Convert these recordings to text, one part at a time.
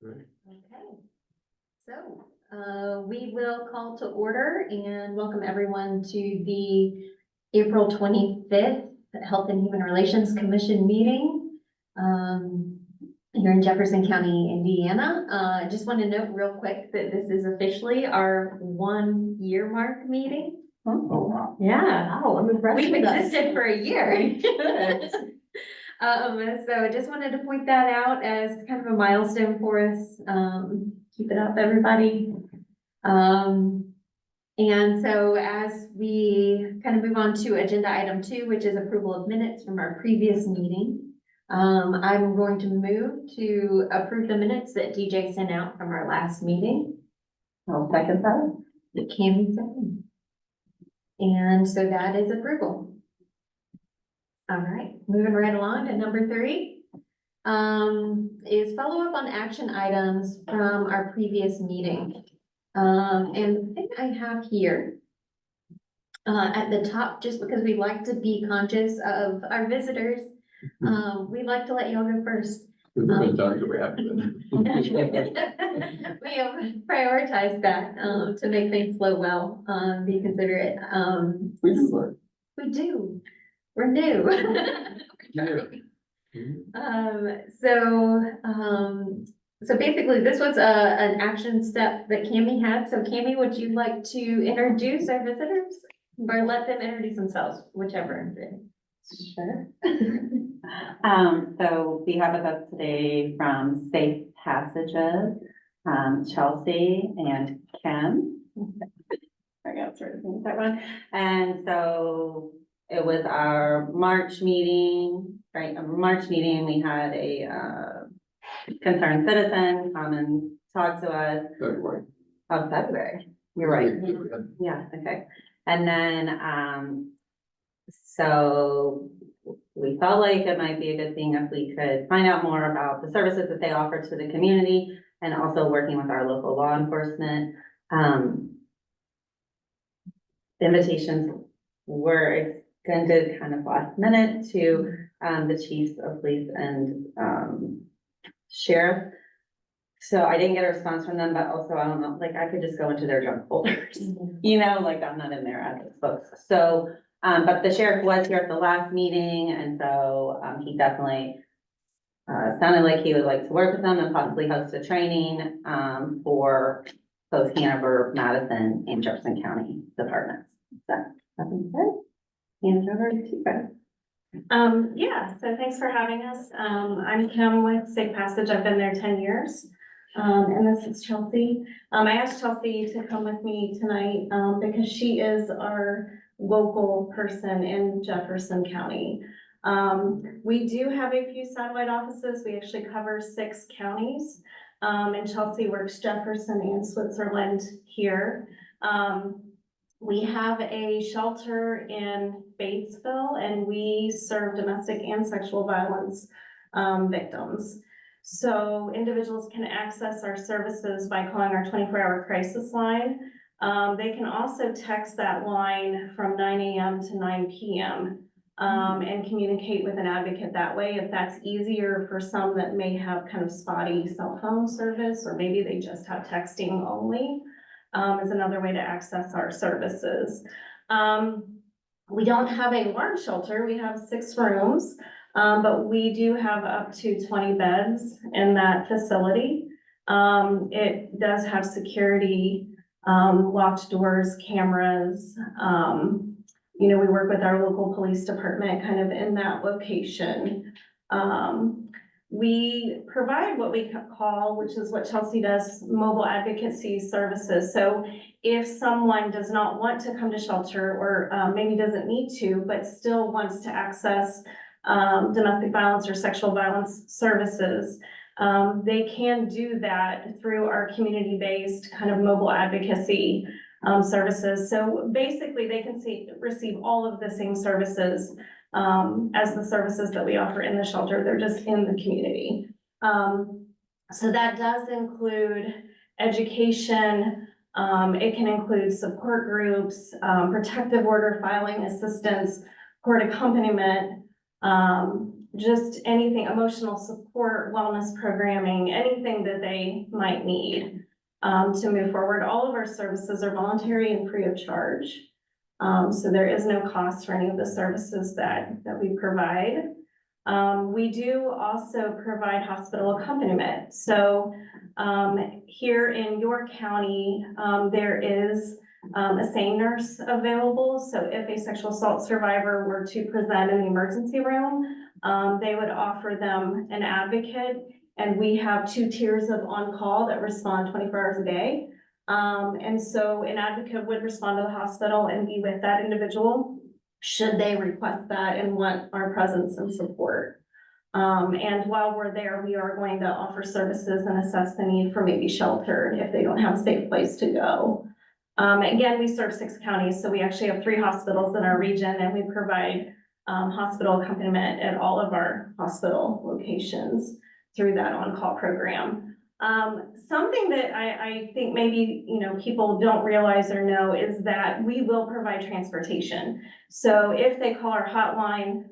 Right. Okay, so we will call to order and welcome everyone to the April 25th Health and Human Relations Commission meeting here in Jefferson County, Indiana. I just want to note real quick that this is officially our 1 year mark meeting. Oh, wow. Yeah. Oh, I'm impressed. We've with us. existed for a year. So I just wanted to point that out as kind of a milestone for us. Keep it up, everybody. And so as we kind of move on to agenda item 2, which is approval of minutes from our previous meeting, I'm going to move to approve the minutes that DJ sent out from our last meeting. I'll second that. It can be second. And so that is approval. All right, moving right along to number 3, is follow up on action items from our previous meeting. And I think I have here, at the top, just because we like to be conscious of our visitors, we'd like to let you all go first. We've been done, so we have to. We have prioritized that, to make things flow well, be considerate. We do learn. We do. We're new. Yeah. So basically this was an action step that Cammie had. So Cammie, would you like to introduce our visitors or let them introduce themselves, whichever? Sure. So we have with us today from Safe Passages, Chelsea and Kim. I got sort of things that one. And so it was our March meeting, right? A March meeting, we had a concerned citizen come and talk to us. February. Oh, February. You're right. Yeah, okay. And then, so we felt like it might be a good thing if we could find out more about the services that they offer to the community and also working with our local law enforcement. Invitations were extended kind of last minute to the chiefs of police and sheriff. So I didn't get a response from them, but also I don't know, like I could just go into their junk folders, you know, like I'm not in there as those folks. So, but the sheriff was here at the last meeting, and so he definitely sounded like he would like to work with them and possibly host a training for both Hanover, Madison, and Jefferson County departments. So, nothing said. Hand it over to you guys. Yeah, so thanks for having us. I'm Kim with Safe Passage. I've been there 10 years. And this is Chelsea. I asked Chelsea to come with me tonight, because she is our local person in Jefferson County. We do have a few satellite offices. We actually cover 6 counties. And Chelsea works Jefferson and Switzerland here. We have a shelter in Batesville, and we serve domestic and sexual violence victims. So individuals can access our services by calling our 24-hour crisis line. They can also text that line from 9 a.m. to 9 p.m. And communicate with an advocate that way, if that's easier for some that may have kind of spotty cell phone service, or maybe they just have texting only. Is another way to access our services. We don't have a large shelter. We have 6 rooms, but we do have up to 20 beds in that facility. It does have security, locked doors, cameras. You know, we work with our local police department kind of in that location. We provide what we call, which is what Chelsea does, mobile advocacy services. So if someone does not want to come to shelter, or maybe doesn't need to, but still wants to access domestic violence or sexual violence services, they can do that through our community-based kind of mobile advocacy services. So basically they can receive all of the same services as the services that we offer in the shelter. They're just in the community. So that does include education. It can include support groups, protective order filing assistance, court accompaniment, just anything, emotional support, wellness programming, anything that they might need to move forward. All of our services are voluntary and free of charge. So there is no cost for any of the services that we provide. We do also provide hospital accompaniment. So here in York County, there is a SANE nurse available. So if a sexual assault survivor were to present in the emergency room, they would offer them an advocate. And we have 2 tiers of on-call that respond 24 hours a day. And so an advocate would respond to the hospital and be with that individual should they request that and want our presence and support. And while we're there, we are going to offer services and assess the need for maybe shelter if they don't have a safe place to go. Again, we serve 6 counties, so we actually have 3 hospitals in our region, and we provide hospital accompaniment at all of our hospital locations through that on-call program. Something that I think maybe, people don't realize or know is that we will provide transportation. So if they call our hotline,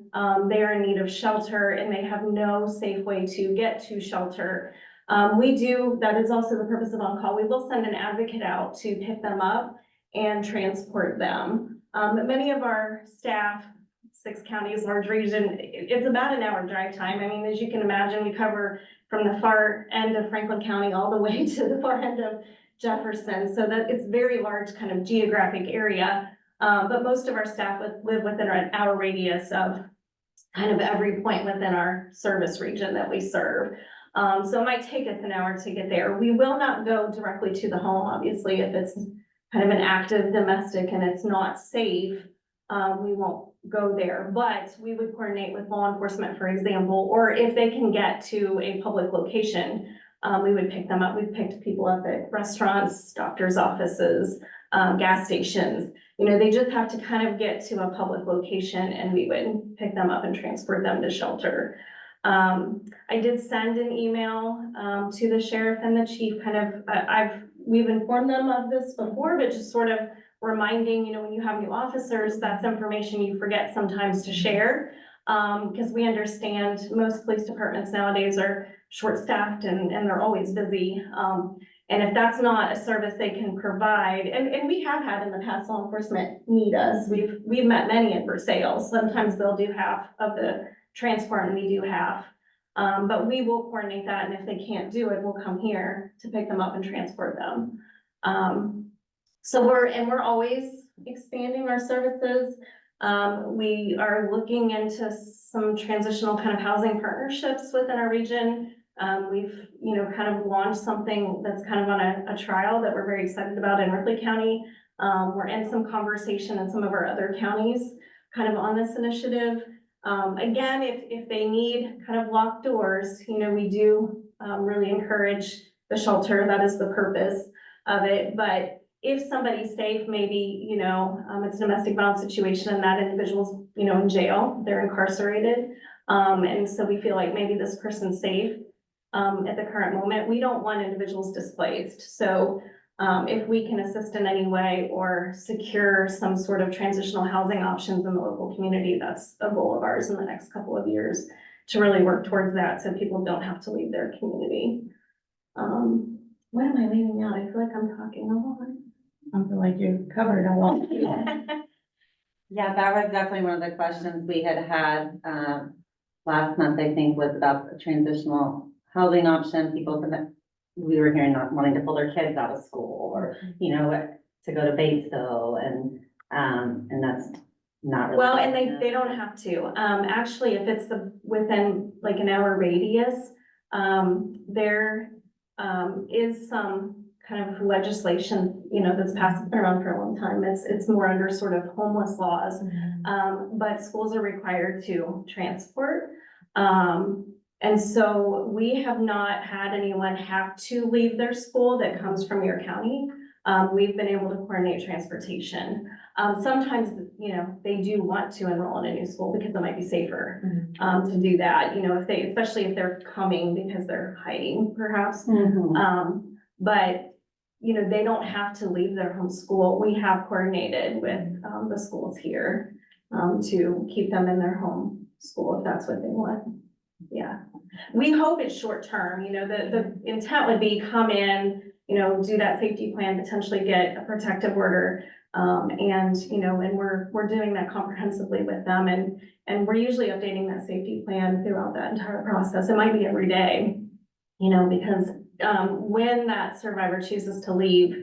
they are in need of shelter and they have no safe way to get to shelter. That is also the purpose of on-call. We will send an advocate out to pick them up and transport them. Many of our staff, 6 counties, large region, it's about an hour drive time. I mean, as you can imagine, we cover from the far end of Franklin County all the way to the far end of Jefferson. So that it's very large kind of geographic area. But most of our staff live within an hour radius of kind of every point within our service region that we serve. So it might take us an hour to get there. We will not go directly to the home, obviously, if it's kind of an active domestic and it's not safe. We won't go there, but we would coordinate with law enforcement, for example, or if they can get to a public location, we would pick them up. We've picked people up at restaurants, doctors' offices, gas stations. They just have to kind of get to a public location and we would pick them up and transport them to shelter. I did send an email to the sheriff and the chief, we've informed them of this before, but just sort of reminding, when you have new officers, that's information you forget sometimes to share. Because we understand most police departments nowadays are short-staffed and they're always busy. And if that's not a service they can provide, and we have had in the past law enforcement need us, we've met many in for sales. Sometimes they'll do half of the transport and we do half. But we will coordinate that, and if they can't do it, we'll come here to pick them up and transport them. So we're always expanding our services. We are looking into some transitional kind of housing partnerships within our region. We've, kind of launched something that's kind of on a trial that we're very excited about in Ripley County. We're in some conversation in some of our other counties kind of on this initiative. Again, if they need kind of locked doors, we do really encourage the shelter. That is the purpose of it. But if somebody's safe, maybe, it's a domestic violence situation and that individual's, in jail, they're incarcerated. And so we feel like maybe this person's safe at the current moment. We don't want individuals displaced. So if we can assist in any way or secure some sort of transitional housing options in the local community, that's a goal of ours in the next couple of years to really work towards that so people don't have to leave their community. What am I leaving out? I feel like I'm talking a lot. I feel like you covered a lot. Yeah, that was definitely one of the questions we had last month, I think, was about the transitional housing option. We were hearing not wanting to pull their kids out of school or, to go to Batesville and that's not really. Well, and they don't have to. Actually, if it's within like an hour radius, there is some kind of legislation, that's passed around for a long time. It's more under sort of homeless laws. But schools are required to transport. And so we have not had anyone have to leave their school that comes from your county. We've been able to coordinate transportation. Sometimes, they do want to enroll in a new school because it might be safer to do that, especially if they're coming because they're hiding perhaps. But, they don't have to leave their home school. We have coordinated with the schools here to keep them in their home school if that's what they want. Yeah. We hope it's short term, the intent would be come in, do that safety plan, potentially get a protective order. And we're doing that comprehensively with them and we're usually updating that safety plan throughout that entire process. It might be every day, because when that survivor chooses to leave,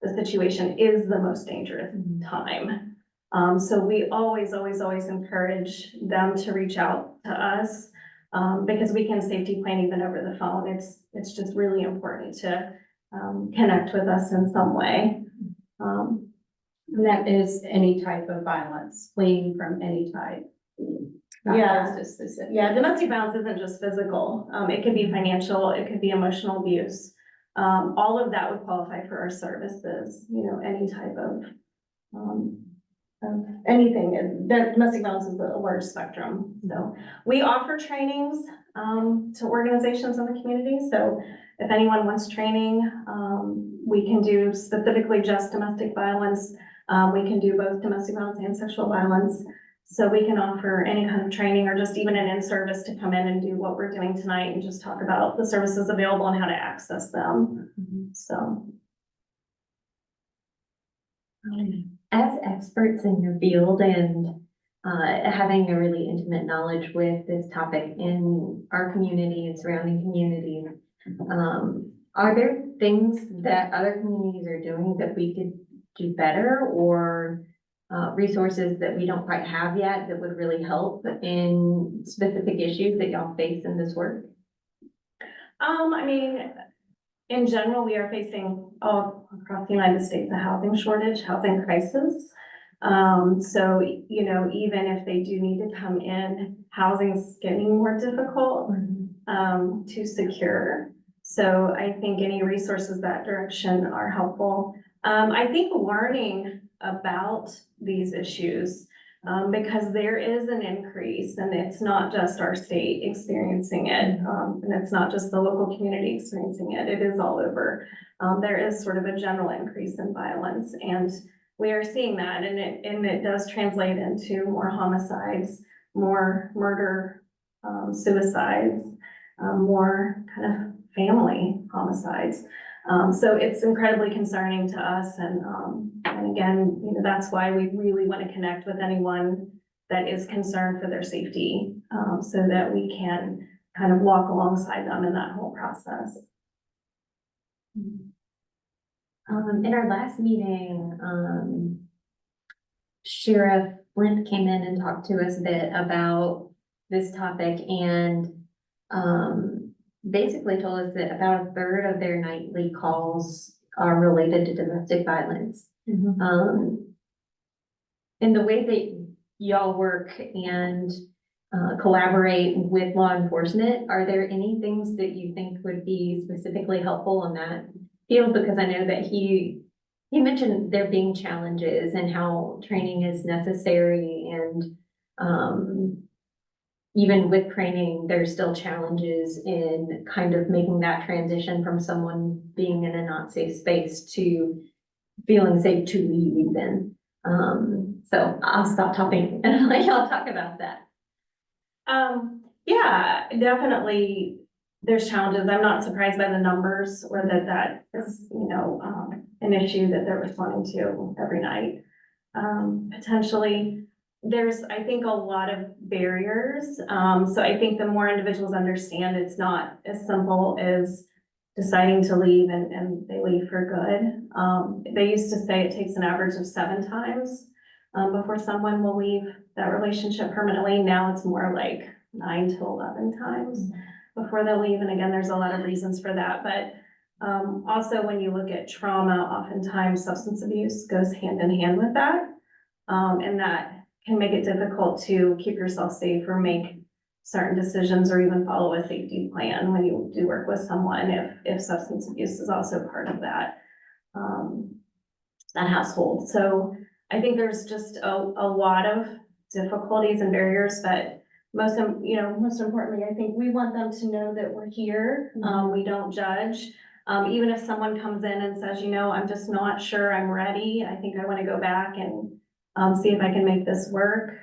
the situation is the most dangerous time. So we always encourage them to reach out to us, because we can safety plan even over the phone. It's just really important to connect with us in some way. And that is any type of violence, fleeing from any type. Not Yeah. just specific. Yeah, domestic violence isn't just physical. It could be financial, it could be emotional abuse. All of that would qualify for our services, any type of anything. That domestic violence is a large spectrum. So we offer trainings to organizations in the community. So if anyone wants training, we can do specifically just domestic violence. We can do both domestic violence and sexual violence. So we can offer any kind of training or just even an in-service to come in and do what we're doing tonight and just talk about the services available and how to access them. So. As experts in your field and having a really intimate knowledge with this topic in our community and surrounding communities, are there things that other communities are doing that we could do better, or resources that we don't quite have yet that would really help in specific issues that y'all face in this work? I mean, in general, we are facing all across the United States a housing shortage, housing crisis. So, even if they do need to come in, housing's getting more difficult to secure. So I think any resources that direction are helpful. I think learning about these issues, because there is an increase and it's not just our state experiencing it, and it's not just the local community experiencing it, it is all over. There is sort of a general increase in violence, and we are seeing that, and it does translate into more homicides, more murder, suicides, more kind of family homicides. So it's incredibly concerning to us. And again, that's why we really want to connect with anyone that is concerned for their safety, so that we can kind of walk alongside them in that whole process. In our last meeting, Sheriff Flint came in and talked to us a bit about this topic and basically told us that about a third of their nightly calls are related to domestic violence. And the way that y'all work and collaborate with law enforcement, are there any things that you think would be specifically helpful in that field? Because I know that he mentioned there being challenges and how training is necessary, and even with training, there's still challenges in kind of making that transition from someone being in a not safe space to feeling safe to leave even. So I'll stop talking and let y'all talk about that. Yeah, definitely. There's challenges. I'm not surprised by the numbers or that is, an issue that they're responding to every night. Potentially, there's, I think, a lot of barriers. So I think the more individuals understand, it's not as simple as deciding to leave and they leave for good. They used to say it takes an average of 7 times before someone will leave that relationship permanently. Now it's more like 9 to 11 times before they'll leave. And again, there's a lot of reasons for that. But also when you look at trauma, oftentimes substance abuse goes hand in hand with that. And that can make it difficult to keep yourself safe or make certain decisions or even follow a safety plan when you do work with someone if substance abuse is also part of that, that household. So I think there's just a lot of difficulties and barriers, but most importantly, I think we want them to know that we're here. We don't judge. Even if someone comes in and says, I'm just not sure I'm ready. I think I want to go back and see if I can make this work.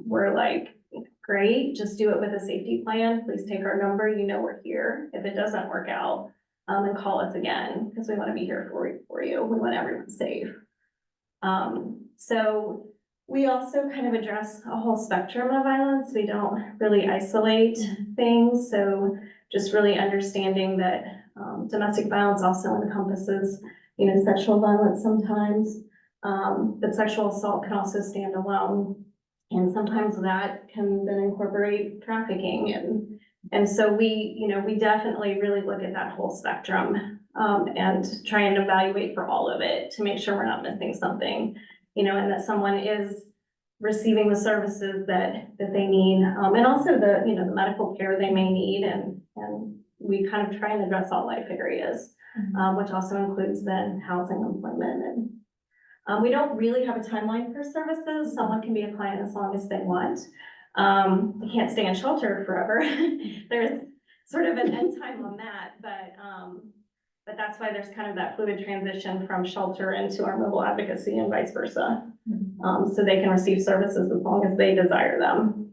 We're like, great, just do it with a safety plan. Please take our number, you know we're here. If it doesn't work out, then call us again, because we want to be here for you. We want everyone safe. So we also kind of address a whole spectrum of violence. We don't really isolate things. So just really understanding that domestic violence also encompasses, sexual violence sometimes. But sexual assault can also stand alone. And sometimes that can then incorporate trafficking. And so we definitely really look at that whole spectrum and try and evaluate for all of it to make sure we're not missing something, and that someone is receiving the services that they need, and also the medical care they may need, and we kind of try and address all life areas, which also includes then housing, employment, and we don't really have a timeline for services. Someone can be a client as long as they want. They can't stay in shelter forever. There's sort of an end time on that, but that's why there's kind of that fluid transition from shelter into our mobile advocacy and vice versa. So they can receive services as long as they desire them.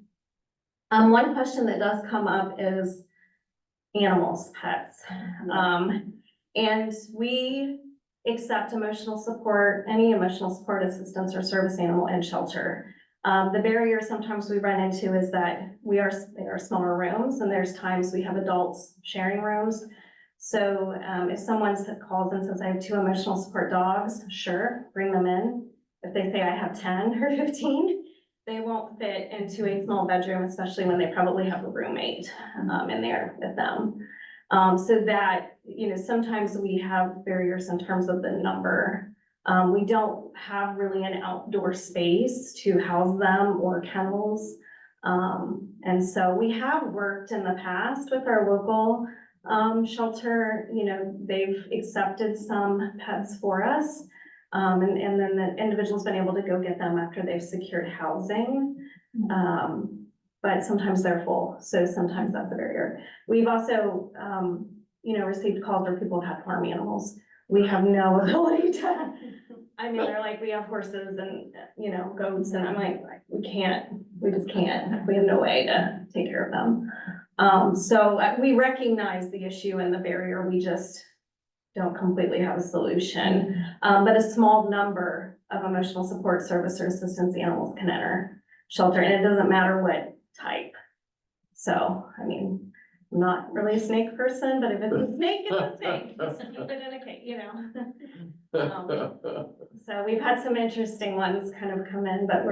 One question that does come up is animals, pets. And we accept emotional support, any emotional support, assistance, or service animal in shelter. The barrier sometimes we run into is that they are smaller rooms, and there's times we have adults sharing rooms. So if someone calls and says, I have 2 emotional support dogs, sure, bring them in. If they say I have 10 or 15, they won't fit into a small bedroom, especially when they probably have a roommate in there with them. So that, sometimes we have barriers in terms of the number. We don't have really an outdoor space to house them or kennels. And so we have worked in the past with our local shelter. They've accepted some pets for us. And then the individual's been able to go get them after they've secured housing. But sometimes they're full, so sometimes that's a barrier. We've also, received calls where people have had farm animals. We have no ability to, they're like, we have horses and, goats, and I'm like, we just can't, we have no way to take care of them. So we recognize the issue and the barrier, we just don't completely have a solution. But a small number of emotional support service or assistance animals can enter shelter, and it doesn't matter what type. So, I'm not really a snake person, but if it's a snake, it's a snake. Just keep it in a cage, So we've had some interesting ones kind of come in, but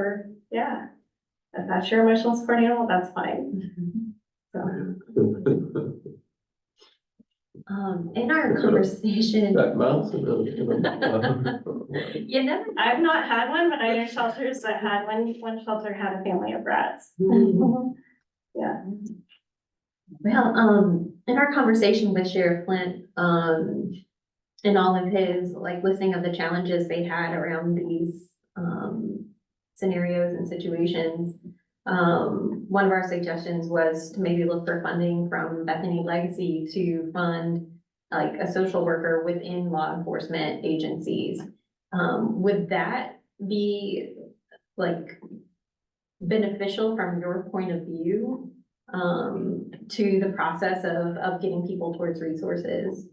if that's your emotional support animal, that's fine. So. In our conversation, That mouse is really. you never. I've not had one, but I know shelters that had one shelter had a family of rats. Yeah. Well, in our conversation with Sheriff Flint, and all of his listing of the challenges they had around these scenarios and situations, one of our suggestions was to maybe look for funding from Bethany Legacy to fund a social worker within law enforcement agencies. Would that be beneficial from your point of view to the process of getting people towards resources?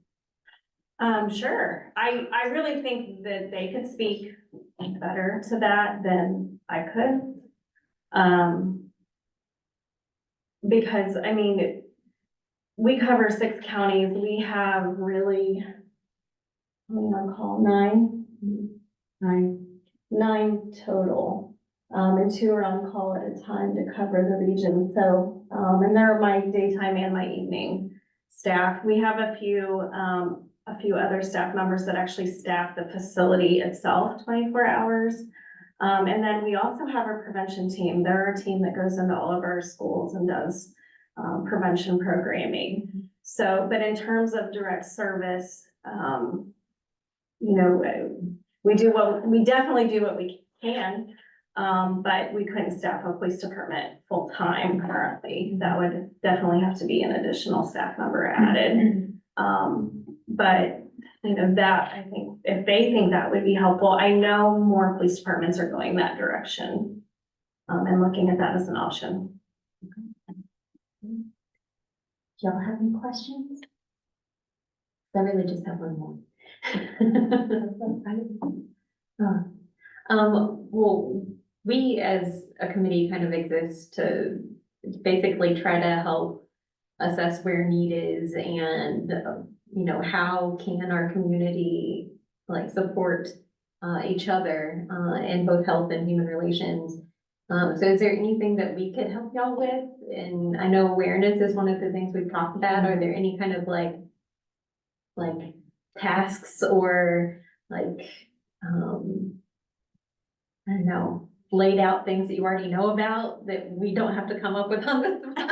Sure. I really think that they could speak better to that than I could. Because we cover 6 counties. We have really, how many on call? 9? 9 total. And 2 are on call at a time to cover the region. So, and they're my daytime and my evening staff. We have a few other staff members that actually staff the facility itself 24 hours. And then we also have our prevention team. They're our team that goes into all of our schools and does prevention programming. So, but in terms of direct service, we definitely do what we can, but we couldn't staff a police department full time currently. That would definitely have to be an additional staff member added. But that, I think, if they think that would be helpful, I know more police departments are going that direction, and looking at that as an option. y'all have any questions? I really just have one more. Well, we as a committee kind of exist to basically try to help assess where need is and, you know, how can our community like support each other in both health and human relations. So is there anything that we could help y'all with? And I know awareness is one of the things we've talked about. Are there any kind of like tasks or like, I don't know, laid out things that you already know about that we don't have to come up with on the spot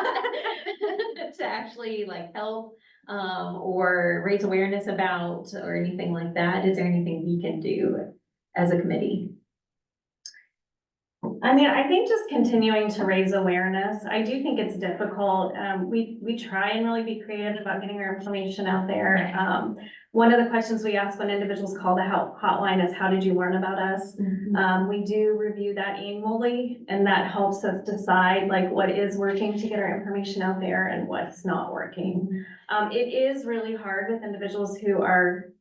to actually like help or raise awareness about or anything like that? Is there anything we can do as a committee? I mean, I think just continuing to raise awareness. I do think it's difficult. We try and really be creative about getting our information out there. One of the questions we ask when individuals call the help hotline is, how did you learn about us? We do review that annually, and that helps us decide like what is working to get our information out there and what's not working. It is really hard with individuals who are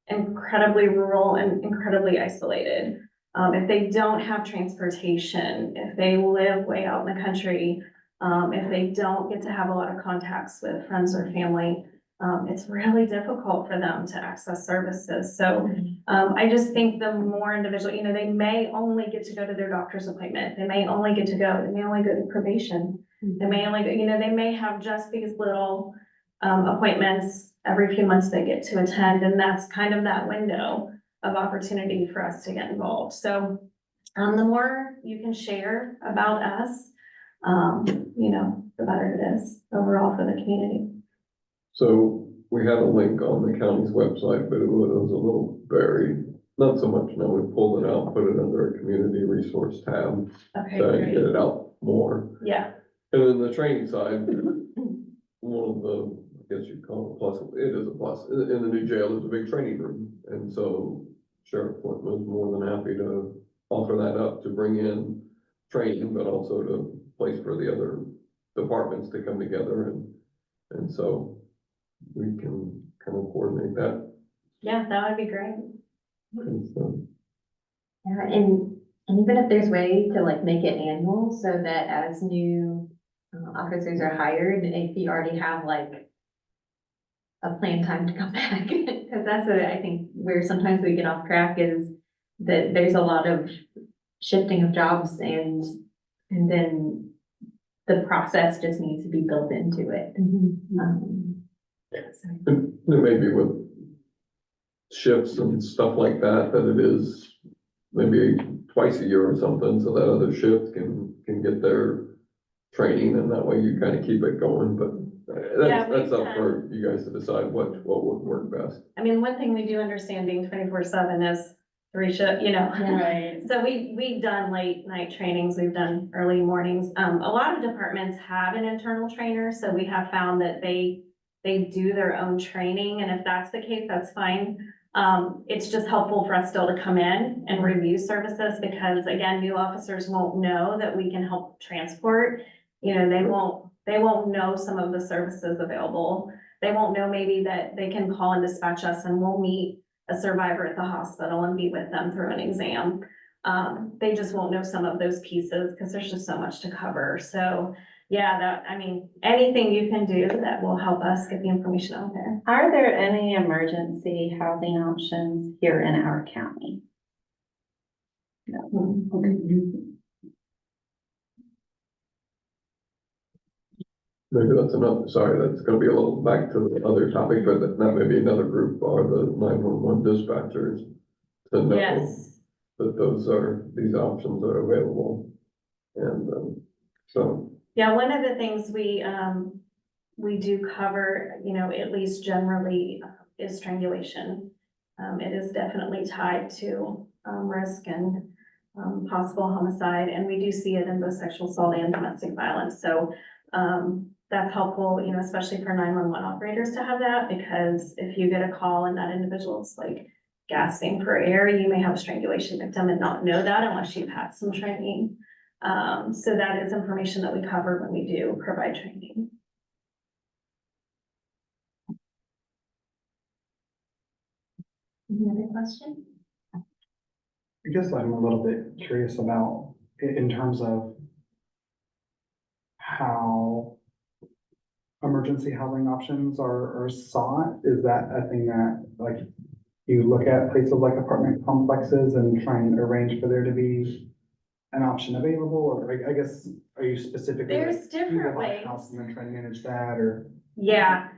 incredibly rural and incredibly isolated. If they don't have transportation, if they live way out in the country, if they don't get to have a lot of contacts with friends or family, it's really difficult for them to access services. So I just think the more individual, you know, they may only get to go to their doctor's appointment. They may only get to go, they may only go to probation. They may only, you know, they may have just these little appointments every few months they get to attend, and that's kind of that window of opportunity for us to get involved. So the more you can share about us, you know, the better it is overall for the community. So we had a link on the county's website, but it was a little buried. Not so much now, we pulled it out, put it under a community resource tab, Okay, trying to get great. it out more. Yeah, And then the training side, one of the, I guess you'd call it a plus, it is a plus, in the new jail, there's a big training room. And so Sheriff Clinton was more than happy to offer that up to bring in training, but also to place for the other departments to come together and so we can kind of coordinate that. yeah, that would be great. And so, Yeah, and even if there's way to like make it annual so that as new officers are hired, if you already have like a planned time to come back, because that's I think where sometimes we get off track is that there's a lot of shifting of jobs and then the process just needs to be built into it. So, and maybe with shifts and stuff like that, that it is maybe twice a year or something, so that other shift can get their training, and that way you kind of keep it going, but Yeah, that's up we've for you guys to decide what would work best. I mean, one thing we do understand being 24/7 is 3 shift, you know. Right. So we've done late night trainings, we've done early mornings. A lot of departments have an internal trainer, so we have found that they do their own training, and if that's the case, that's fine. It's just helpful for us still to come in and review services, because again, new officers won't know that we can help transport. You know, they won't know some of the services available. They won't know maybe that they can call and dispatch us and we'll meet a survivor at the hospital and be with them through an exam. They just won't know some of those pieces because there's just so much to cover. So yeah, I mean, anything you can do that will help us get the information out there. Are there any emergency housing options here in our county? No. Okay. Maybe that's another, sorry, that's gonna be a little back to the other topic, but that may be another group, are the 911 dispatchers. To know Yes. that these options are available. And, so, Yeah, one of the things we do cover, you know, at least generally, is strangulation. It is definitely tied to risk and possible homicide, and we do see it in both sexual assault and domestic violence. So that's helpful, you know, especially for 911 operators to have that, because if you get a call and that individual's like gasping for air, you may have a strangulation victim and not know that unless you've had some training. So that is information that we cover when we do provide training. Any other question? I guess I'm a little bit curious about, in terms of how emergency housing options are sought. Is that a thing that, like, you look at places like apartment complexes and try and arrange for there to be an option available? Or I guess, are you specifically There's like, do you different buy a ways. house and then try to manage that, or? Yeah,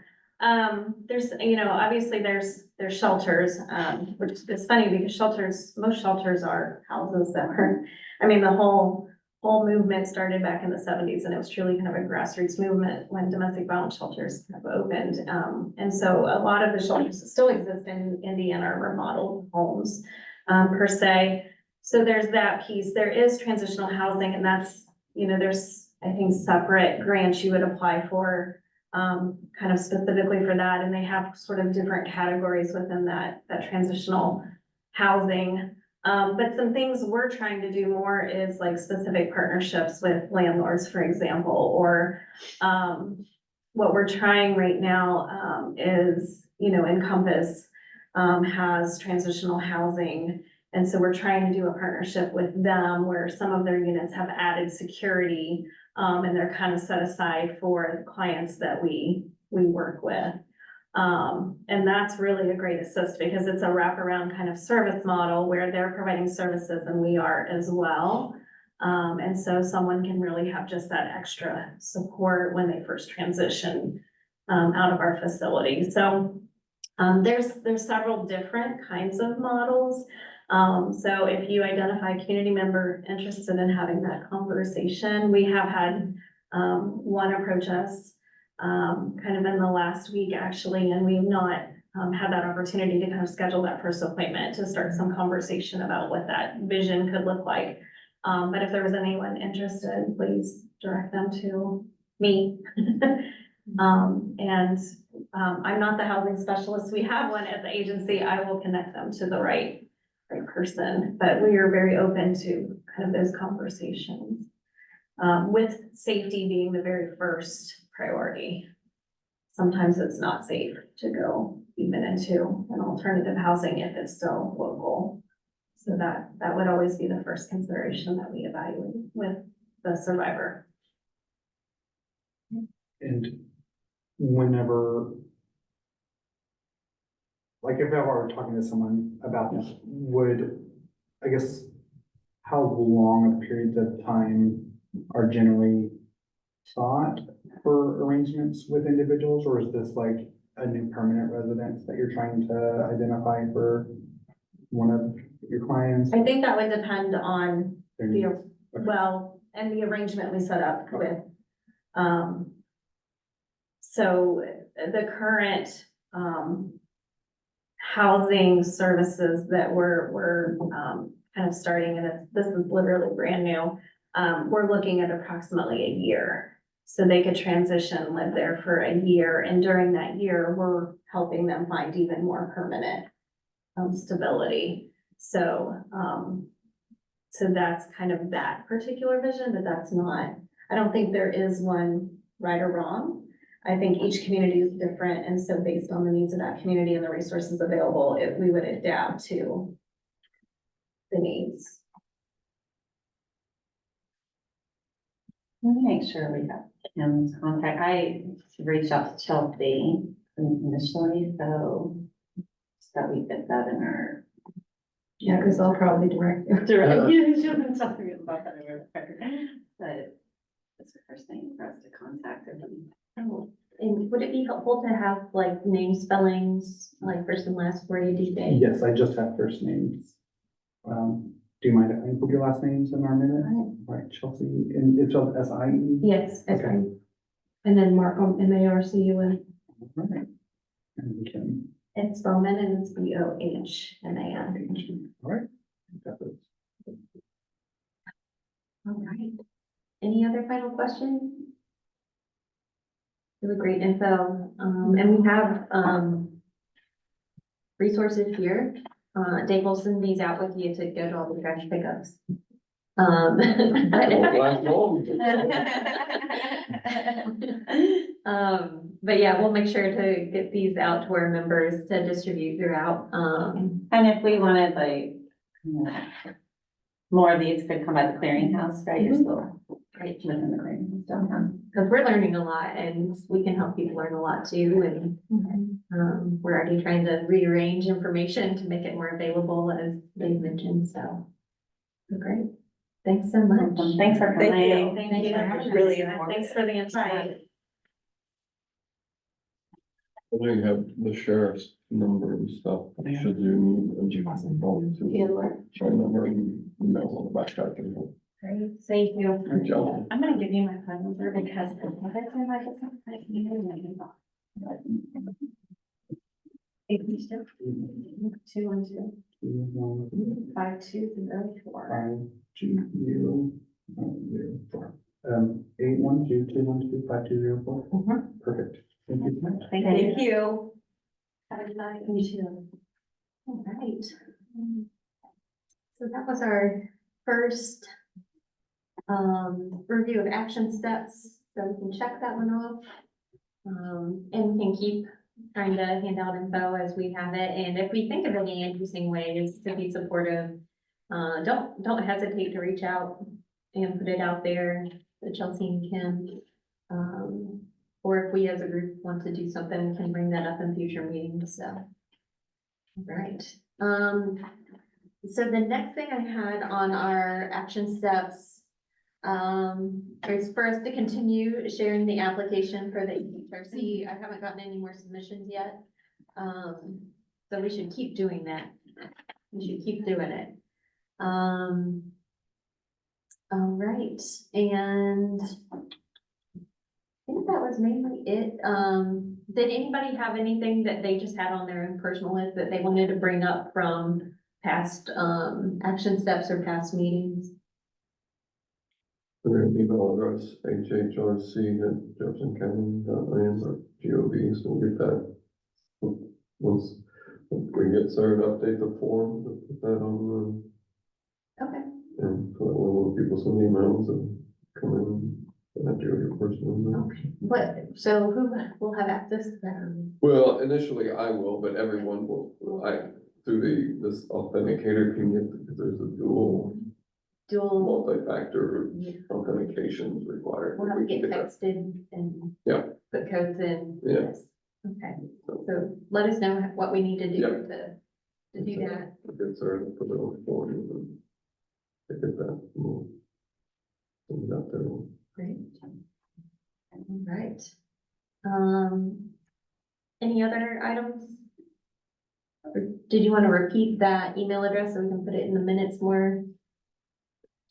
there's, obviously there's shelters, which is funny because most shelters are houses that were, the whole movement started back in the 70s, and it was truly kind of a grassroots movement when domestic violence shelters have opened. And so a lot of the shelters that still exist in Indiana are remodeled homes, per se. So there's that piece. There is transitional housing, and that's, there's, I think, separate grants you would apply for, kind of specifically for that, and they have sort of different categories within that transitional housing. But some things we're trying to do more is like specific partnerships with landlords, for example, or what we're trying right now is, Encompass has transitional housing. And so we're trying to do a partnership with them where some of their units have added security, and they're kind of set aside for clients that we work with. And that's really a great assist because it's a wraparound kind of service model where they're providing services and we are as well. And so someone can really have just that extra support when they first transition out of our facility. So there's several different kinds of models. So if you identify a community member interested in having that conversation, we have had one approach us kind of in the last week, actually, and we've not had that opportunity to kind of schedule that first appointment to start some conversation about what that vision could look like. But if there was anyone interested, please direct them to me. I'm not the housing specialist. We have one at the agency. I will connect them to the right person, but we are very open to kind of those conversations. With safety being the very first priority. Sometimes it's not safe to go even into an alternative housing if it's still local. So that would always be the first consideration that we evaluate with the survivor. And whenever, like if I were talking to someone about this, I guess, how long of periods of time are generally sought for arrangements with individuals, or is this like a new permanent residence that you're trying to identify for one of your clients? I think that would depend on Their needs? and the arrangement we set up with. So the current, housing services that we're kind of starting, and this is literally brand new. We're looking at approximately a year. So they could transition, live there for a year, and during that year, we're helping them find even more permanent stability. So that's kind of that particular vision, but that's not, I don't think there is one right or wrong. I think each community is different, and so based on the needs of that community and the resources available, we would adapt to the needs. Let me make sure we got Kim's contact. I reached out to Chelsea initially, so that we get that in our. Yeah, because I'll probably direct you. Direct, she wasn't talking about that over there, but that's the first thing for us to contact her. And would it be helpful to have like name spellings, like first and last for you, do you think? Yes, I just have first names. Do you mind if I include your last names in our minute? Right, Chelsea, and it's spelled S-I-E? Yes, that's Okay. right. And then Markham, M-A-R-C-U-M. Right. And we can. It's Bowman and it's B-O-H-M-A-N. All right. Got those. All right. Any other final questions? Really great info. And we have, resources here. Dave will send these out with you to go to all the trash pickups. Won't last long. But yeah, we'll make sure to get these out to our members to distribute throughout, And if we wanted like, more of these could come by the clearinghouse, right? You're still right, within the clearinghouse downtown. because we're learning a lot and we can help people learn a lot too, and we're already trying to rearrange information to make it more available, as Dave mentioned, so. Great, thanks so much. Thanks for Thank coming. you. Thank Thanks you. for having us. Really Thanks for the insight. I know you have the sheriff's number and stuff, should you need a phone number and email on the back, I can Great, thank you. reach out. I'm gonna give you my phone number because every time I get something, I can hear you. 212-5204. 52004. 812-212-5204. Perfect. Thank you so much. Thank you. Have a good night. You too. All right. So that was our first review of action steps, so we can check that one off. And we can keep trying to hand out info as we have it, and if we think of any interesting ways to be supportive, don't hesitate to reach out and put it out there to Chelsea and Kim. Or if we as a group want to do something, we can bring that up in future meetings, so. All right, so the next thing I had on our action steps is for us to continue sharing the application for the HRC. I haven't gotten any more submissions yet. So we should keep doing that. We should keep doing it. All right, and I think that was mainly it. Did anybody have anything that they just had on their own personal list that they wanted to bring up from past, action steps or past meetings? Their email address, hhrc@jeffersoncounty.in.gov, so we'll get that. Once we get started, update the form, put that on, Okay. and put all the people some emails and come in and have to go to your personal email. What, so who will have access to that? Well, initially I will, but everyone will, through this authenticator can get, because there's a dual Dual, multi-factor authentication is required. we'll have to get We can that. texted and. Yeah. Put codes in. Yeah. Yes. Okay, so let us know what we need to do Yeah. to do that. Get started, put it on the form and then get that. We'll send it out there. Great. All right. Any other items? Or did you want to repeat that email address so we can put it in the minutes more?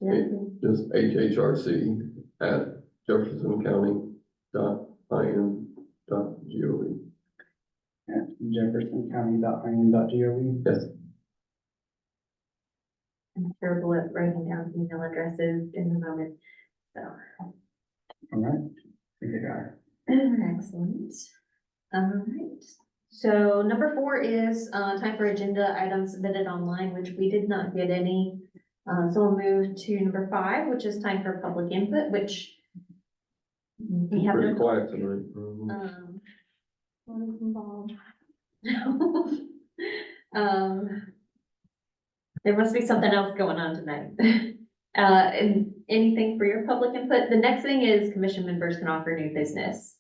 Yeah. Just hhrc@jeffersoncounty.in.gov. At jeffersoncounty.in.gov. Yes. I'm terrible at writing down email addresses in the moment, so. All right. I think I got it. Excellent. All right. So number 4 is, time for agenda items submitted online, which we did not get any. So we'll move to number 5, which is time for public input, which we have. Pretty no- quiet tonight. What is involved? There must be something else going on tonight. And anything for your public input? The next thing is commission members can offer new business.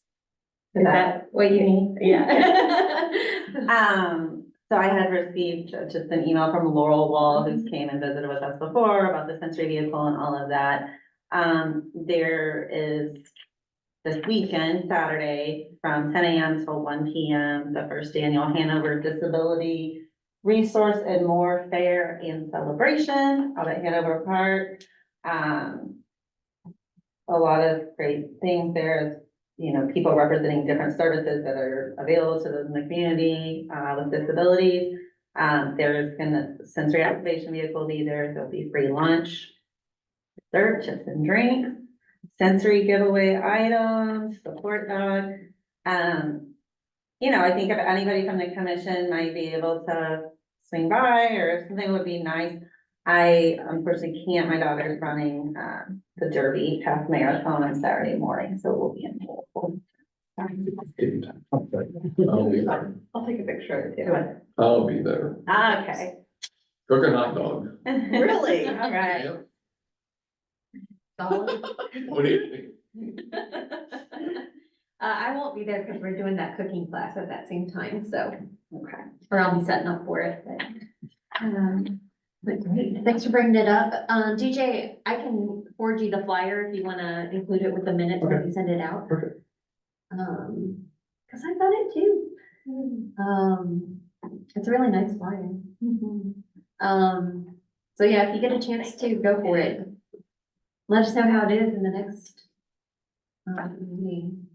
Is that what you need? Yeah. So I had received just an email from Laurel Wall, who's came and visited with us before about the sensory vehicle and all of that. There is this weekend, Saturday, from 10 a.m. till 1 p.m., the first annual Hanover Disability Resource and More Fair and Celebration out at Hanover Park. A lot of great things there, you know, people representing different services that are available to those in the community, with disabilities. There's gonna sensory activation vehicle be there, there'll be free lunch, dessert, chips and drinks, sensory giveaway items, support dog. You know, I think if anybody from the commission might be able to swing by or if something would be nice. I unfortunately can't, my daughter's running, the Derby half marathon on Saturday morning, so we'll be in. I'll be there. I'll take a picture too. I'll be there. Ah, okay. Cooking hot dogs. Really? All right. Yeah. Solid. What do you think? I won't be there because we're doing that cooking class at that same time, so, Okay. or I'll be setting up for it, but great, thanks for bringing it up. DJ, I can forward you the flyer if you wanna include it with the minutes when you send it out. Perfect. Cause I got it too. It's a really nice flyer. So yeah, if you get a chance to go for it, let us know how it is in the next meeting.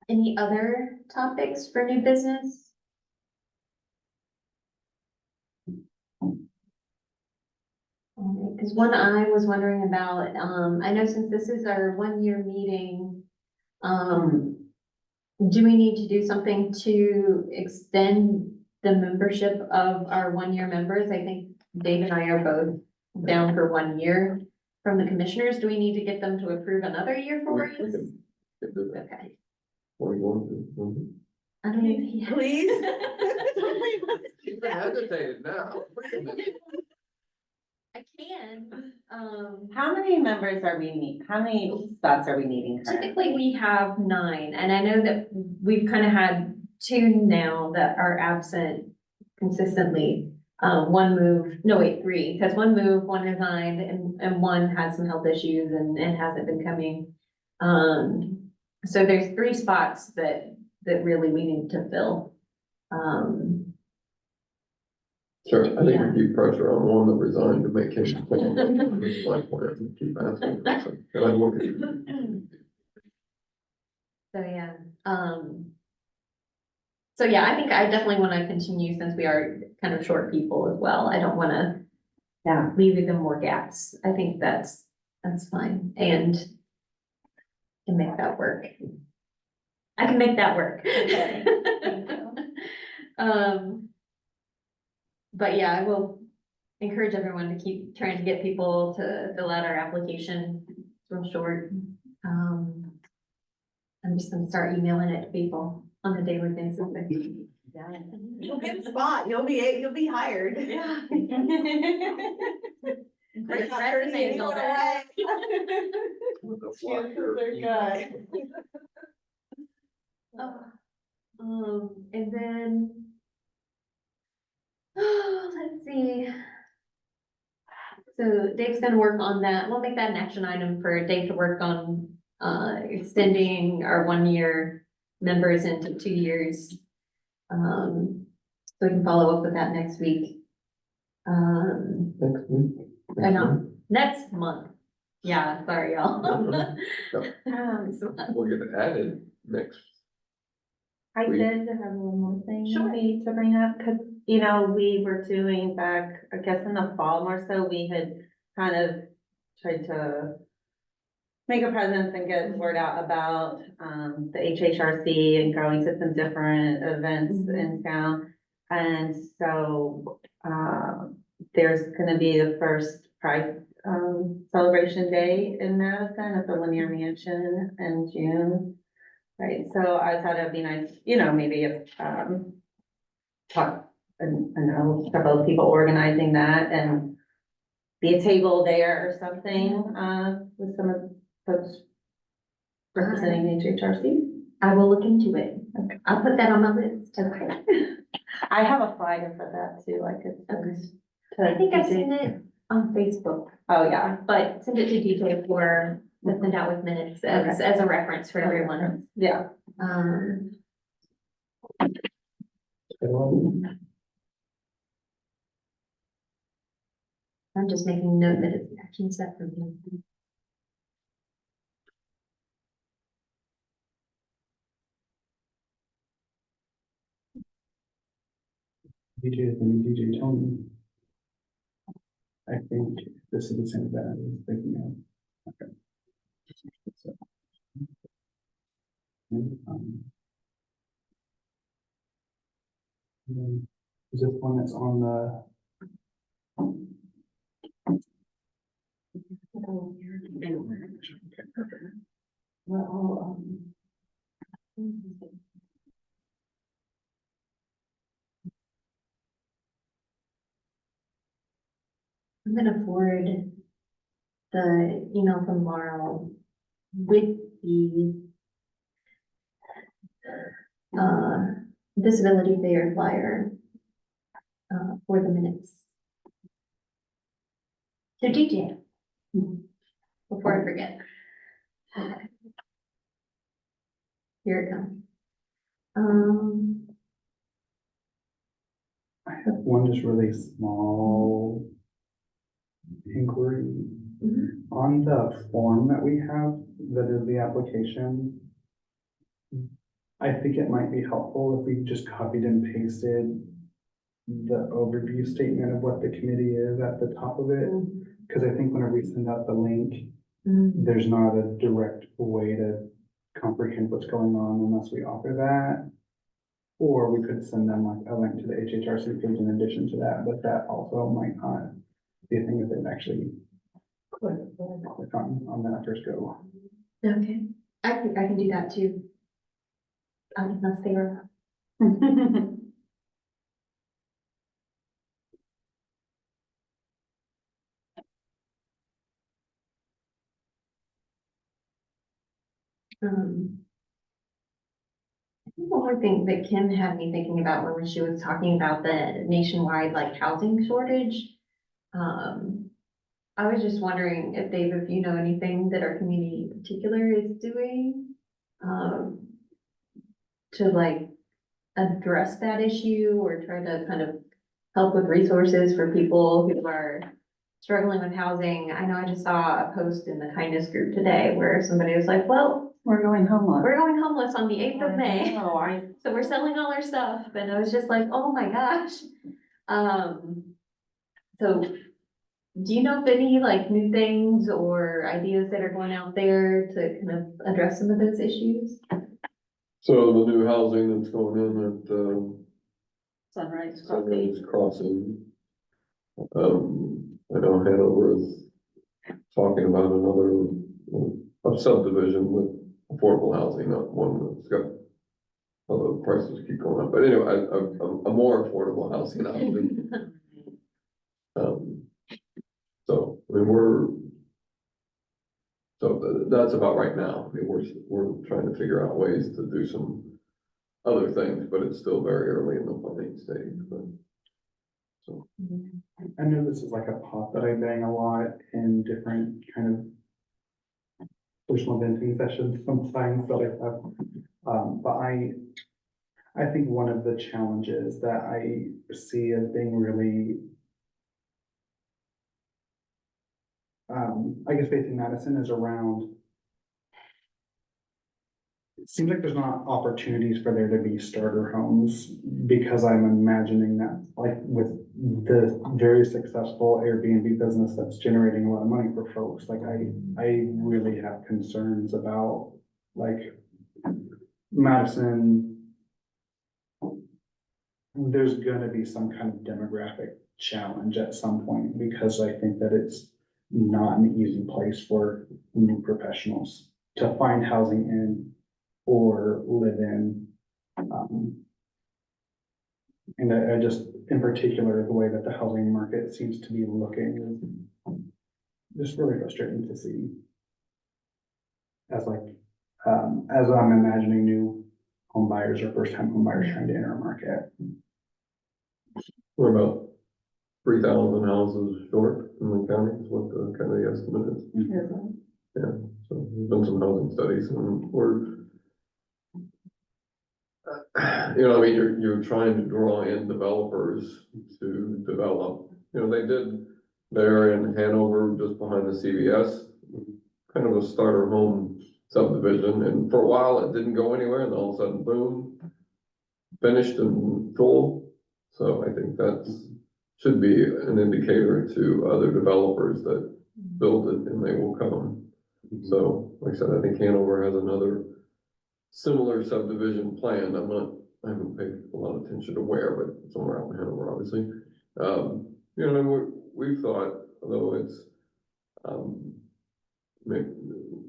Any other topics for new business? Because one I was wondering about, I know since this is our 1 year meeting, do we need to do something to extend the membership of our 1 year members? I think Dave and I are both down for 1 year from the commissioners. Do we need to get them to approve another year for us? We can do that. Okay. What do you want to do? I mean, Please. You've been hesitating now. Wait a minute. I can, How many members are we need, how many spots are we needing currently? typically we have 9, and I know that we've kind of had 2 now that are absent consistently. 1 moved, no wait, 3, because 1 moved, 1 resigned, and 1 had some health issues and hasn't been coming. So there's 3 spots that really we need to fill. Sure, I think Yeah. we keep pressure on one that resigned to make him. It's my plan, keep asking. And I look at you. So, yeah, so yeah, I think I definitely want to continue since we are kind of short people as well. I don't want to Yeah. leave even more gaps. I think that's fine and can make that work. I can make that work. Okay. But yeah, I will encourage everyone to keep trying to get people to fill out our application. It's real short. I'm just gonna start emailing it to people on a daily basis. You'll get a spot, you'll be hired. Yeah. Great Not turning resumes all anyone that. away. With the Chances flyer. are good. And then, let's see. So Dave's gonna work on that. We'll make that an action item for Dave to work on, extending our 1 year members into 2 years. So we can follow up with that next week. Next week. I know. Next month. Yeah, sorry, y'all. We'll get it added next. I We- did have one more thing Sure. maybe to bring up, because, we were doing back, I guess in the fall more so, we had kind of tried to make a presence and get word out about, the HHRC and going to some different events in town. And so, there's gonna be the first Pride, celebration day in Madison at the Linear Mansion in June. Right, so I thought it'd be nice, maybe if, talk, and I know a couple of people organizing that and be a table there or something, with some of the folks representing HHRC. I will look into it. Okay. I'll put that on my list. Okay. I have a flyer for that too, I could. I think I sent it on Facebook, Oh, yeah. but send it to DJ for, to send out with minutes as a reference for everyone. Yeah. I'm just making note that it's action set for me. DJ is the new DJ Tony. I think this is the same that I was thinking of. Okay. So, um, Is this one that's on the? I'm gonna forward the email from Laurel with the disability fair flyer for the minutes. So DJ, before I forget. Okay. Here it comes. I have one just really small inquiry. Mhm. On the form that we have, that is the application. I think it might be helpful if we just copied and pasted the overview statement of what the committee is at the top of it. Cause I think whenever we send out the link, Mhm. there's not a direct way to comprehend what's going on unless we offer that. Or we could send them like a link to the HHRC page in addition to that, but that also might not be a thing that they'd actually click on that first go. Okay, I can do that too. That's there. I think one more thing that Kim had me thinking about when she was talking about the nationwide like housing shortage. I was just wondering if Dave, if you know anything that our community in particular is doing, to like address that issue or try to kind of help with resources for people who are struggling with housing. I know I just saw a post in the kindness group today where somebody was like, well, We're going homeless. we're going homeless on the 8th of May. Oh, So we're selling all our stuff. And I was just like, oh my gosh. So do you know of any like new things or ideas that are going out there to kind of address some of those issues? So the new housing that's going in at, Sunrise Sunrise Crossing. I know Hanover is talking about another a subdivision with affordable housing, not one that's got, although prices keep going up, but anyway, a more affordable housing option. So, I mean, that's about right now. I mean, we're trying to figure out ways to do some other things, but it's still very early in the planning stage, but. So, I know this is like a pot that I bang a lot in different kind of personal venting sessions sometimes that I have. But I think one of the challenges that I see as being really, I guess facing Madison is around, it seems like there's not opportunities for there to be starter homes because I'm imagining that like with the very successful Airbnb business that's generating a lot of money for folks, like I really have concerns about like Madison. There's gonna be some kind of demographic challenge at some point because I think that it's not an easy place for new professionals to find housing in or live in. And I just, in particular, the way that the housing market seems to be looking is just really frustrating to see. As like, as I'm imagining new home buyers or first time home buyers trying to enter a market. we're about 3,000 houses short in the county is what the county estimate is. Yeah, so there's been some housing studies and we're, I mean, you're trying to draw in developers to develop, they did there in Hanover, just behind the CVS, kind of a starter home subdivision, and for a while it didn't go anywhere, and all of a sudden, boom, finished and full. So I think that's, should be an indicator to other developers that build it and they will come. So, like I said, I think Hanover has another similar subdivision plan. I'm not I haven't paid a lot of attention to where, but somewhere out in Hanover, obviously. You know, we've thought, although it's,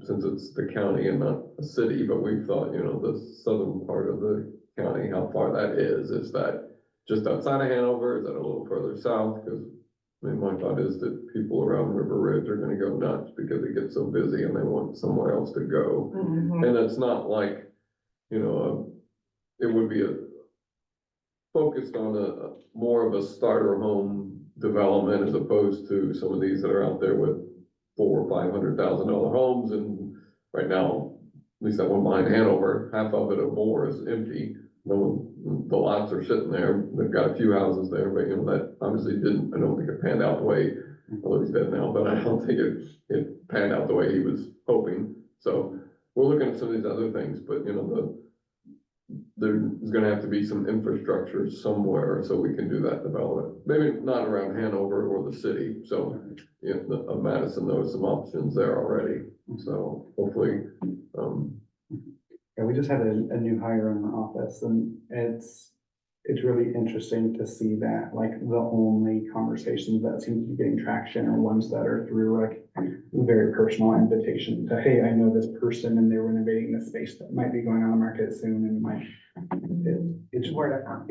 since it's the county and not a city, but we've thought, you know, the southern part of the county, how far that is that just outside of Hanover, is that a little further south? Because, I mean, my thought is that people around River Ridge are gonna go nuts because it gets so busy and they want somewhere else to go. And it's not like, you know, it would be focused on a more of a starter home development as opposed to some of these that are out there with $400,000 or $500,000 homes, and right now, at least that one behind Hanover, half of it or more is empty. No one, the lots are sitting there, they've got a few houses there, but you know, that obviously I don't think it panned out the way, although he's dead now, but I don't think it panned out the way he was hoping. So we're looking at some of these other things, but you know, there's gonna have to be some infrastructure somewhere so we can do that development. Maybe not around Hanover or the city, so, you know, Madison, there was some options there already, so hopefully, Yeah, we just had a new hire in the office, and it's really interesting to see that, like, the only conversations that seem to be getting traction are ones that are through like a very personal invitation to, hey, I know this person and they're renovating this space that might be going on the market soon, and like, it's word of mouth.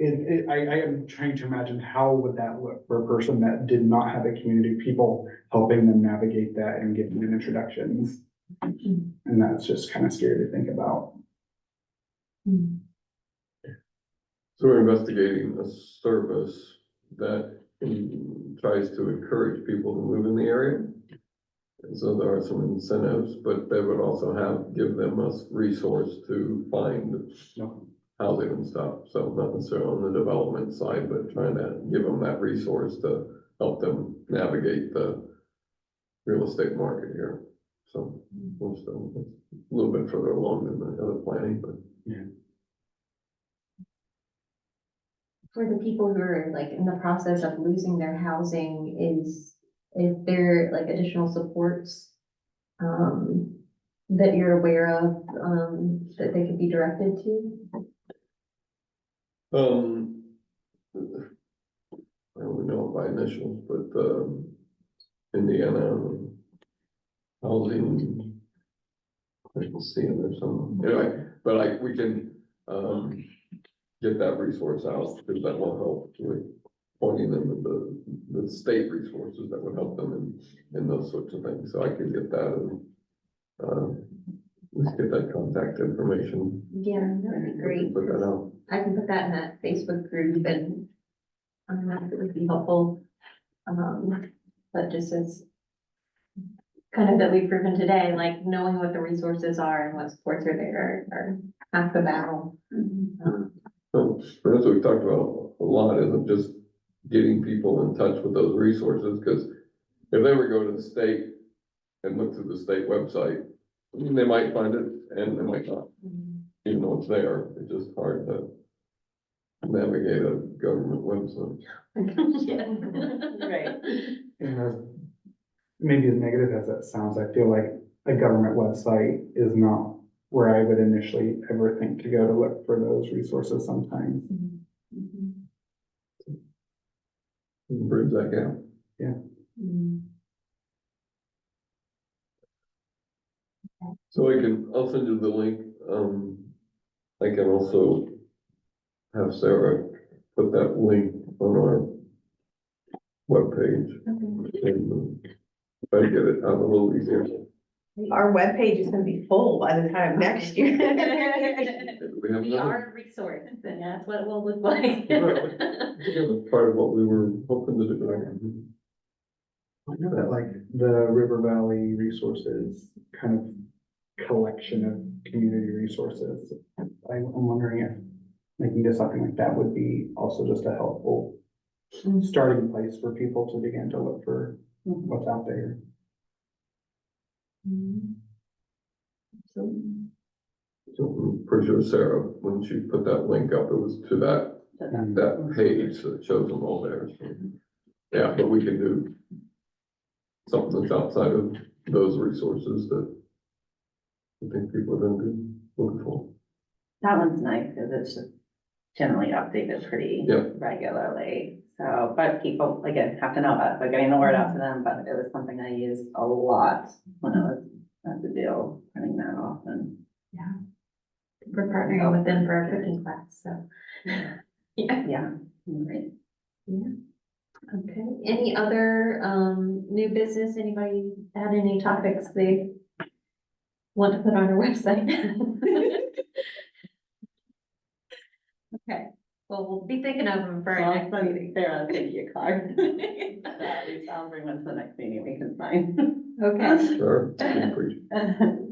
I am trying to imagine how would that look for a person that did not have a community of people helping them navigate that and giving them introductions. And that's just kind of scary to think about. so we're investigating a service that tries to encourage people to move in the area. And so there are some incentives, but they would also give them a resource to find housing and stuff. So not necessarily on the development side, but trying to give them that resource to help them navigate the real estate market here. So we're still a little bit further along than the other planning, but. Yeah. For the people who are like in the process of losing their housing, is there like additional supports that you're aware of that they could be directed to? I don't know it by initials, but Indiana housing, I can see in there some, anyway, but we can get that resource out, because that will help with pointing them at the state resources that would help them in those sorts of things. So I can get that and let's get that contact information. Yeah, that would be great. Put that out. I can put that in that Facebook group, and that would be helpful. But just as kind of that we've proven today, like knowing what the resources are and what supports are there are half the battle. So that's what we talked about a lot, isn't just getting people in touch with those resources, because if they were to go to the state and look through the state website, they might find it and they might not, even though it's there. It's just hard to navigate a government website. Right. And maybe as negative as that sounds, I feel like a government website is not where I would initially ever think to go to look for those resources sometimes. Bridge that gap. So I'll send you the link. I can also have Sarah put that link on our webpage. And if I get it out a little easier. Our webpage is gonna be full by the time next year. We have We another, are a resource, and that's what it will look like. that's part of what we were hoping to do. I know that like the River Valley resources kind of collection of community resources. I'm wondering if making just something like that would be also just a helpful starting place for people to begin to look for what's out there. So I'm pretty sure Sarah, when she put that link up, it was to that page, so it shows them all there. So, yeah, but we can do something that's outside of those resources that I think people are gonna be looking for. That one's nice, because it's just generally updated pretty Yep. regularly. So, but people, again, have to know about it, so getting the word out to them, but it was something I used a lot when I was at the deal, printing that off and. We're partnering with them for our cooking class, so. Yeah, Yeah, right. okay. Any other, new business? Anybody had any topics they want to put on our website? Okay, well, we'll be thinking of them for our I'll next send meeting. Sarah, send you a card. At least I'll bring one to the next meeting, we can sign. Okay. Sure. Appreciate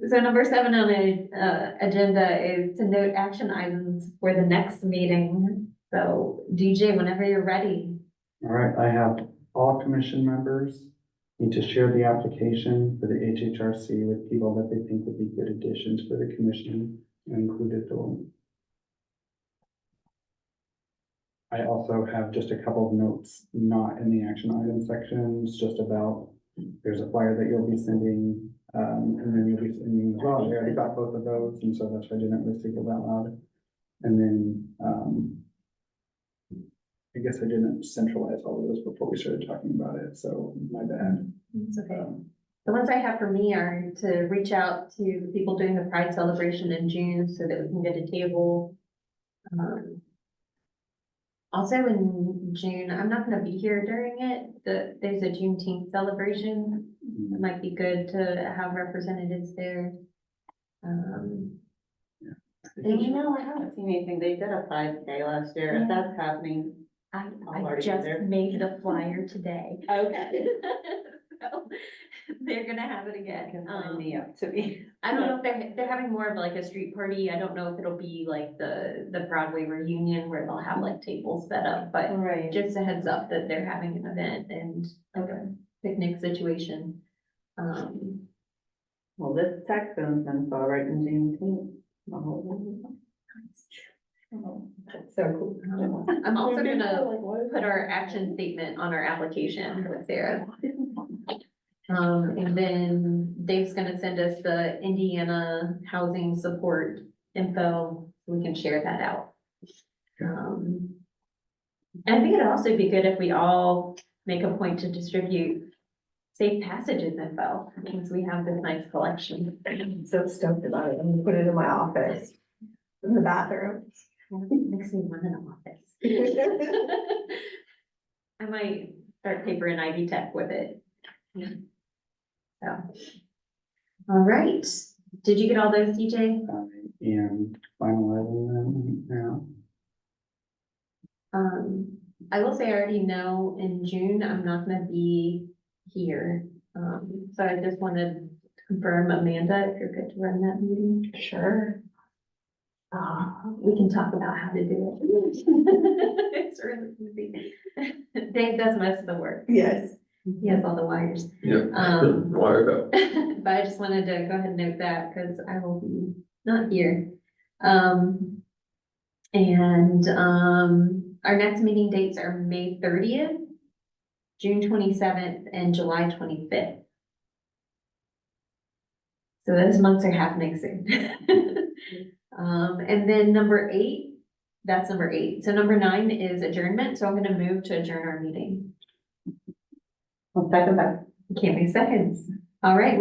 So number 7 on the, agenda is to note action items for the next meeting. So DJ, whenever you're ready. All right, I have all commission members need to share the application for the HHRC with people that they think would be good additions for the commission, and included the. I also have just a couple of notes, not in the action item sections, just about, there's a flyer that you'll be sending, and then you'll be sending as well. I already got both of those, and so that's why I didn't really speak about loud. And then, I guess I didn't centralize all of those before we started talking about it, so my bad. It's okay. The ones I have for me are to reach out to the people doing the Pride celebration in June so that we can get a table. Also in June, I'm not gonna be here during it, there's a Juneteenth celebration. It might be good to have representatives there. And you know, I haven't seen anything, they did a 5K last year, if that's happening. I already just there. made the flyer today. Okay. So, they're gonna have it Can again. sign me up to be. I don't know if they're having more of like a street party. I don't know if it'll be like the Broadway reunion where they'll have like tables set up, but Right. just a heads up that they're having an event and like a picnic situation. Well, this Texans and so right in Juneteenth. The whole- So cool. I'm also gonna put our action statement on our application with Sarah. And then Dave's gonna send us the Indiana housing support info, so we can share that out. And I think it'd also be good if we all make a point to distribute safe passages info, since we have this nice collection. I'm so stoked about it. I'm gonna put it in my office, in the bathroom. Makes me want an office. I might start paper and Ivy Tech with it. So. All right, did you get all those, DJ? I am finalizing them now. I will say I already know in June, I'm not gonna be here. So I just wanted to confirm, Amanda, if you're good to run that meeting. Sure. We can talk about how to do it. It's really easy. Dave does most of the work. Yes. He has all the wires. Yep. Um, Wired up. But I just wanted to go ahead and note that because I will be not here. Our next meeting dates are May 30th, June 27th, and July 25th. So those months are happening soon. And then number 8, that's number 8. So number 9 is adjournment. So I'm gonna move to adjourn our meeting. I'll second that. Can't be seconds. All right.